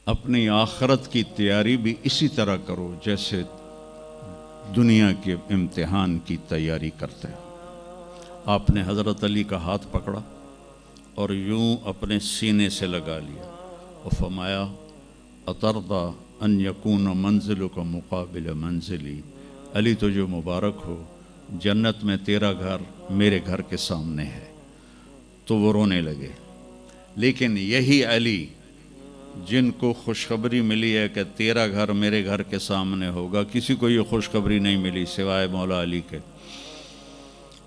اپنی آخرت کی تیاری بھی اسی طرح کرو جیسے دنیا کے امتحان کی تیاری کرتے ہو۔ آپ نے حضرت علی کا ہاتھ پکڑا اور یوں اپنے سینے سے لگا لیا اور فرمایا اترضی ان یکون منزلک مقابل منزلی، علی تجھے مبارک ہو، جنت میں تیرا گھر میرے گھر کے سامنے ہے۔ تو وہ رونے لگے۔ لیکن یہی علی جن کو خوشخبری ملی ہے کہ تیرا گھر میرے گھر کے سامنے ہوگا، کسی کو یہ خوشخبری نہیں ملی سوائے مولا علی کے،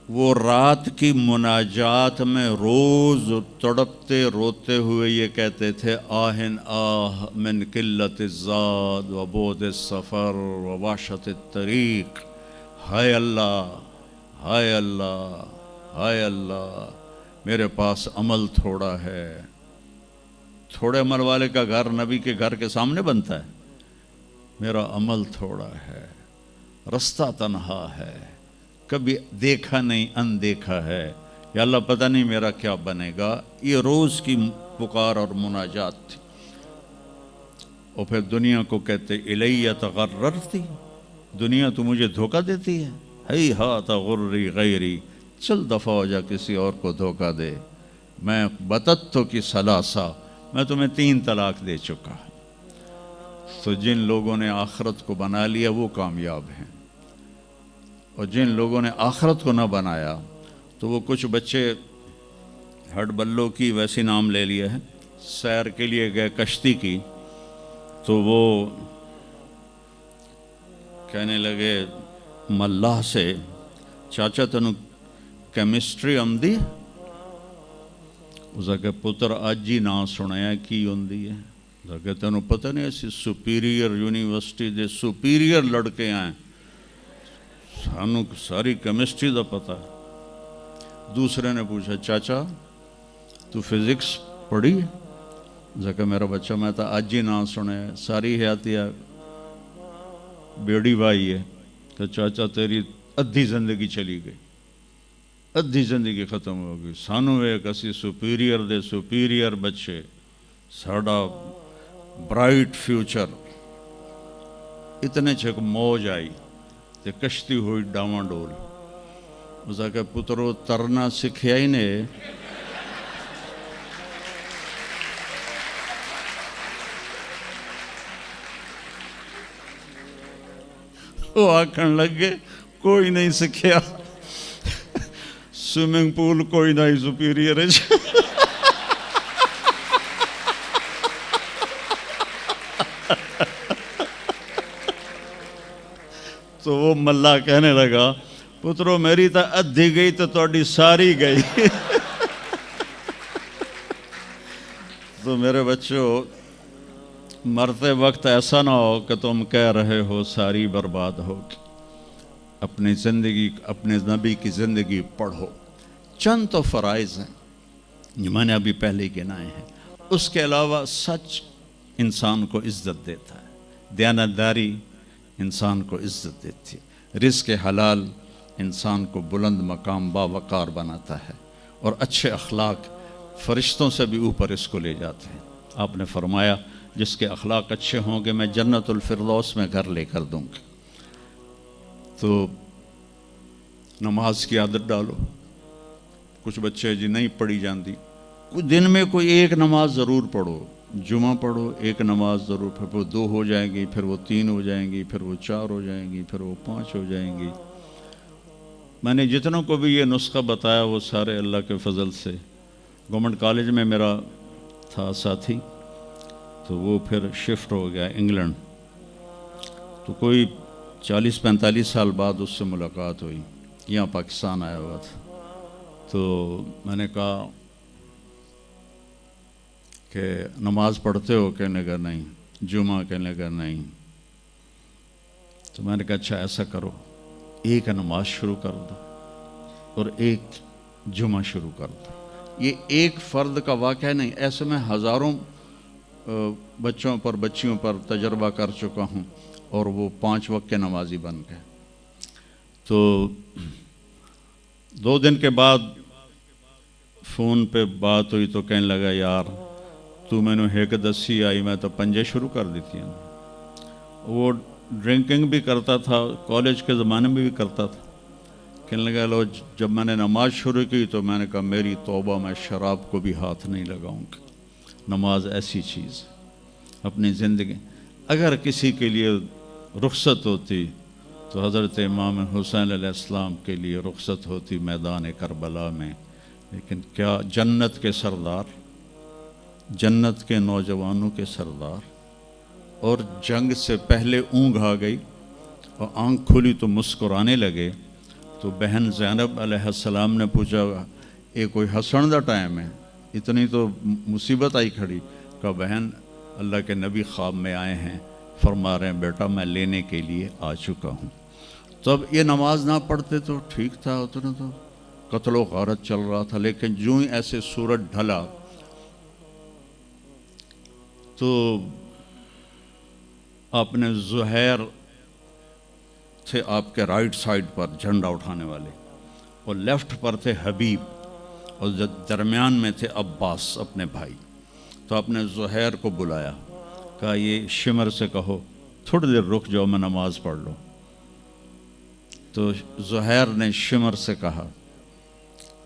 وہ رات کی مناجات میں روز تڑپتے روتے ہوئے یہ کہتے تھے آہن آہ من قلت الزاد و بعد السفر و وحشت الطریق، ہائے اللہ، ہائے اللہ، ہائے اللہ، میرے پاس عمل تھوڑا ہے۔ تھوڑے عمل والے کا گھر نبی کے گھر کے سامنے بنتا ہے؟ میرا عمل تھوڑا ہے، رستہ تنہا ہے، کبھی دیکھا نہیں اندیکھا ہے، یا اللہ پتہ نہیں میرا کیا بنے گا۔ یہ روز کی پکار اور مناجات تھی۔ اور پھر دنیا کو کہتے الیہ تغررتی، دنیا تو مجھے دھوکہ دیتی ہے، ہی ہاتھ غری غیری، چل دفعہ ہو جا کسی اور کو دھوکہ دے، میں بتتو کی ثلاثہ، میں تمہیں 3 طلاق دے چکا۔ تو جن لوگوں نے آخرت کو بنا لیا وہ کامیاب ہیں، اور جن لوگوں نے آخرت کو نہ بنایا تو وہ کچھ بچے ہڈ بلوں کی ویسی نام لے لیے ہیں، سیر کے لیے گئے کشتی کی، تو وہ کہنے لگے ملاح سے چاچا تنو کیمسٹری آمدی؟ اس کہ پتر اج ہی نہ سنیا کی ہوندی ہے؟ اس کہ تینوں پتہ نہیں ایسی سپیریئر یونیورسٹی دے سپیریئر لڑکے آئیں، سانو ساری کیمسٹری دا پتہ ہے۔ دوسرے نے پوچھا چاچا تو فزکس پڑھی ہے؟ اس کہ میرا بچہ میں تو اج ہی نہ سنیا، ساری حیاتیہ بیڑی بائی ہے۔ کہ چاچا تیری ادھی زندگی چلی گئی، ادھی زندگی ختم ہو گئی، سانو ایک اسی سپیریئر دے سپیریئر بچے، ساڑا برائٹ فیوچر۔ اتنے چھک موج آئی تے کشتی ہوئی ڈاواں ڈول۔ اس کہ پترو ترنا سکھیا ہی نے، وہ آکھن لگے کوئی نہیں سکھیا، سوئمنگ پول کوئی نہیں سپیریئر ہے۔ تو وہ ملا کہنے لگا پترو میری تو ادھی گئی تو تہاڈی ساری گئی۔ تو میرے بچوں مرتے وقت ایسا نہ ہو کہ تم کہہ رہے ہو ساری برباد ہوگی۔ اپنی زندگی، اپنے نبی کی زندگی پڑھو۔ چند تو فرائض ہیں جو میں نے ابھی پہلے گنائے ہیں، اس کے علاوہ سچ انسان کو عزت دیتا ہے، دیانتداری انسان کو عزت دیتی ہے، رزق حلال انسان کو بلند مقام باوقار بناتا ہے، اور اچھے اخلاق فرشتوں سے بھی اوپر اس کو لے جاتے ہیں۔ آپ نے فرمایا جس کے اخلاق اچھے ہوں گے میں جنت الفردوس میں گھر لے کر دوں گا۔ تو نماز کی عادت ڈالو۔ کچھ بچے جی نہیں پڑھی جاندی، دن میں کوئی ایک نماز ضرور پڑھو، جمعہ پڑھو، ایک نماز ضرور، پھر وہ 2 ہو جائیں گی، پھر وہ 3 ہو جائیں گی، پھر وہ 4 ہو جائیں گی، پھر وہ 5 ہو جائیں گی۔ میں نے جتنوں کو بھی یہ نسخہ بتایا وہ سارے اللہ کے فضل سے، گورنمنٹ کالج میں میرا تھا ساتھی، تو وہ پھر شفٹ ہو گیا انگلینڈ، تو کوئی 40-45 سال بعد اس سے ملاقات ہوئی، یہاں پاکستان آیا ہوا تھا۔ تو میں نے کہا کہ نماز پڑھتے ہو؟ کہنے کا نہیں۔ جمعہ؟ کہنے کا نہیں۔ تو میں نے کہا اچھا ایسا کرو، ایک نماز شروع کر دو اور ایک جمعہ شروع کر دو۔ یہ ایک فرد کا واقعہ نہیں، ایسے میں ہزاروں بچوں پر بچیوں پر تجربہ کر چکا ہوں، اور وہ 5 وقت کے نمازی بن گئے۔ تو 2 دن کے بعد فون پہ بات ہوئی تو کہنے لگا یار تو میں نے ایک دسی آئی میں تو پنجے شروع کر دیتی ہیں. وہ ڈرنکنگ بھی کرتا تھا, کالج کے زمانے میں بھی کرتا تھا. کہنے لگا لو جب میں نے نماز شروع کی تو میں نے کہا میری توبہ, میں شراب کو بھی ہاتھ نہیں لگاؤں گا. نماز ایسی چیز اپنی زندگی, اگر کسی کے لیے رخصت ہوتی تو حضرت امام حسین علیہ السلام کے لیے رخصت ہوتی میدان کربلا میں. لیکن کیا جنت کے سردار, جنت کے نوجوانوں کے سردار, اور جنگ سے پہلے اونگ آ گئی اور آنکھ کھلی تو مسکرانے لگے. تو بہن زینب علیہ السلام نے پوچھا یہ کوئی ہسن دا ٹائم ہے, اتنی تو مصیبت آئی کھڑی. کہا بہن اللہ کے نبی خواب میں آئے ہیں, فرما رہے ہیں بیٹا میں لینے کے لیے آ چکا ہوں. تو اب یہ نماز نہ پڑھتے تو ٹھیک تھا, اتنا تو قتل و غارت چل رہا تھا. لیکن جو ہی ایسے سورج ڈھلا تو آپ نے زہیر تھے آپ کے رائٹ سائڈ پر جھنڈا اٹھانے والے, اور لیفٹ پر تھے حبیب, اور درمیان میں تھے عباس اپنے بھائی. تو آپ نے زہیر کو بلایا, کہا یہ شمر سے کہو تھوڑی دیر رک جاؤ میں نماز پڑھ لوں. تو زہیر نے شمر سے کہا,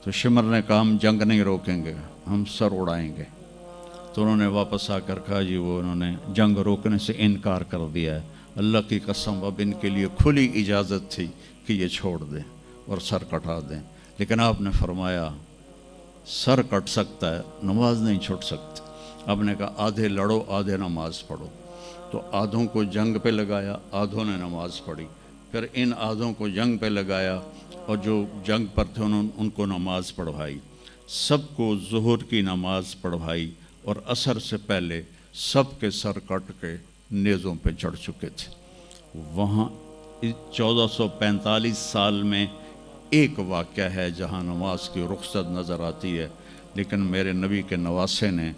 تو شمر نے کہا ہم جنگ نہیں روکیں گے, ہم سر اڑائیں گے. تو انہوں نے واپس آ کر کہا جی وہ انہوں نے جنگ روکنے سے انکار کر دیا ہے. اللہ کی قسم اب ان کے لیے کھلی اجازت تھی کہ یہ چھوڑ دیں اور سر کٹا دیں. لیکن آپ نے فرمایا سر کٹ سکتا ہے, نماز نہیں چھوٹ سکتی. آپ نے کہا آدھے لڑو آدھے نماز پڑھو. تو آدھوں کو جنگ پہ لگایا, آدھوں نے نماز پڑھی. پھر ان آدھوں کو جنگ پہ لگایا اور جو جنگ پر تھے ان کو نماز پڑھوائی. سب کو ظہر کی نماز پڑھوائی, اور عصر سے پہلے سب کے سر کٹ کے نیزوں پہ چڑھ چکے تھے. وہاں 1445 سال میں ایک واقعہ ہے جہاں نماز کی رخصت نظر آتی ہے. لیکن میرے نبی کے نواسے نے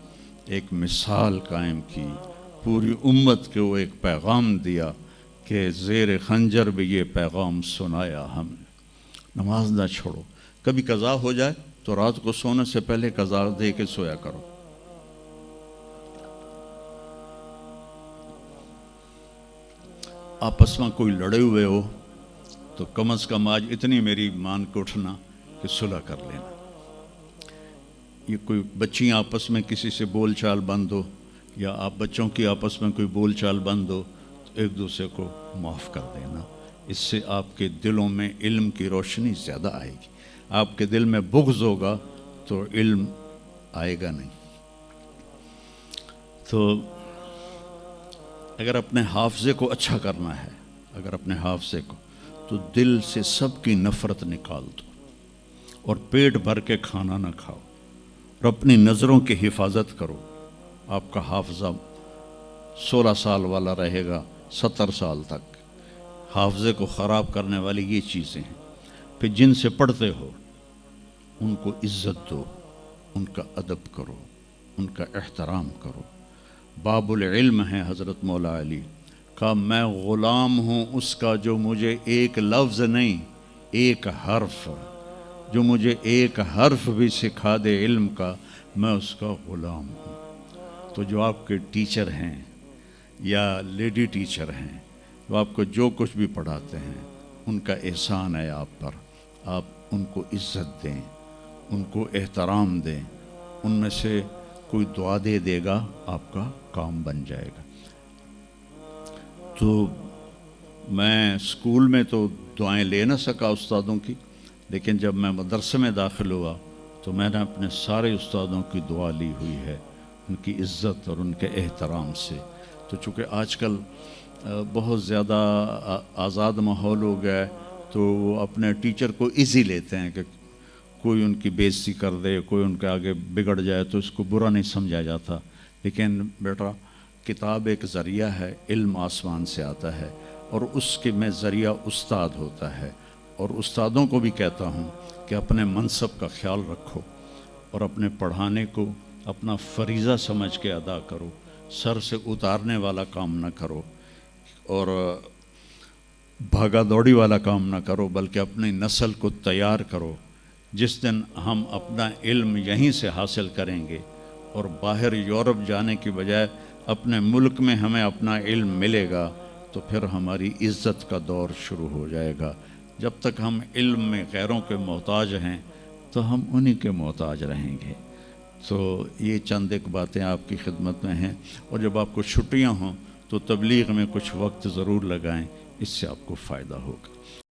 ایک مثال قائم کی, پوری امت کو ایک پیغام دیا کہ زیر خنجر بھی یہ پیغام سنایا ہم نے, نماز نہ چھوڑو. کبھی قضا ہو جائے تو رات کو سونے سے پہلے قضا دے کے سویا کرو. آپس میں کوئی لڑے ہوئے ہو تو کم از کم آج اتنی میری مان کے اٹھنا کہ صلح کر لینا. یہ کوئی بچیاں آپس میں کسی سے بول چال بند ہو, یا آپ بچوں کی آپس میں کوئی بول چال بند ہو, تو ایک دوسرے کو معاف کر دینا. اس سے آپ کے دلوں میں علم کی روشنی زیادہ آئے گی. آپ کے دل میں بغض ہوگا تو علم آئے گا نہیں. تو اگر اپنے حافظے کو اچھا کرنا ہے, اگر اپنے حافظے کو, تو دل سے سب کی نفرت نکال دو, اور پیٹ بھر کے کھانا نہ کھاؤ, اور اپنی نظروں کی حفاظت کرو. آپ کا حافظہ 16 سال والا رہے گا 70 سال تک. حافظے کو خراب کرنے والی یہ چیزیں ہیں. پھر جن سے پڑھتے ہو ان کو عزت دو, ان کا ادب کرو, ان کا احترام کرو. باب العلم ہے حضرت مولا علی کا, میں غلام ہوں اس کا جو مجھے ایک لفظ نہیں ایک حرف, جو مجھے ایک حرف بھی سکھا دے علم کا, میں اس کا غلام ہوں. تو جو آپ کے ٹیچر ہیں یا لیڈی ٹیچر ہیں, وہ آپ کو جو کچھ بھی پڑھاتے ہیں, ان کا احسان ہے آپ پر. آپ ان کو عزت دیں, ان کو احترام دیں. ان میں سے کوئی دعا دے دے گا آپ کا کام بن جائے گا. تو میں اسکول میں تو دعائیں لے نہ سکا استادوں کی, لیکن جب میں مدرسے میں داخل ہوا تو میں نے اپنے سارے استادوں کی دعا لی ہوئی ہے, ان کی عزت اور ان کے احترام سے. تو چونکہ آج کل بہت زیادہ آزاد ماحول ہو گیا ہے, تو وہ اپنے ٹیچر کو ایزی لیتے ہیں کہ کوئی ان کی بےعزتی کر دے, کوئی ان کے آگے بگڑ جائے تو اس کو برا نہیں سمجھا جاتا. لیکن بیٹا کتاب ایک ذریعہ ہے, علم آسمان سے آتا ہے, اور اس کے میں ذریعہ استاد ہوتا ہے. اور استادوں کو بھی کہتا ہوں کہ اپنے منصب کا خیال رکھو, اور اپنے پڑھانے کو اپنا فریضہ سمجھ کے ادا کرو. سر سے اتارنے والا کام نہ کرو, اور بھاگا دوڑی والا کام نہ کرو, بلکہ اپنی نسل کو تیار کرو. جس دن ہم اپنا علم یہیں سے حاصل کریں گے, اور باہر یورپ جانے کی بجائے اپنے ملک میں ہمیں اپنا علم ملے گا تو پھر ہماری عزت کا دور شروع ہو جائے گا۔ جب تک ہم علم میں غیروں کے محتاج ہیں تو ہم انہی کے محتاج رہیں گے۔ تو یہ چند ایک باتیں آپ کی خدمت میں ہیں، اور جب آپ کو چھٹیاں ہوں تو تبلیغ میں کچھ وقت ضرور لگائیں، اس سے آپ کو فائدہ ہوگا۔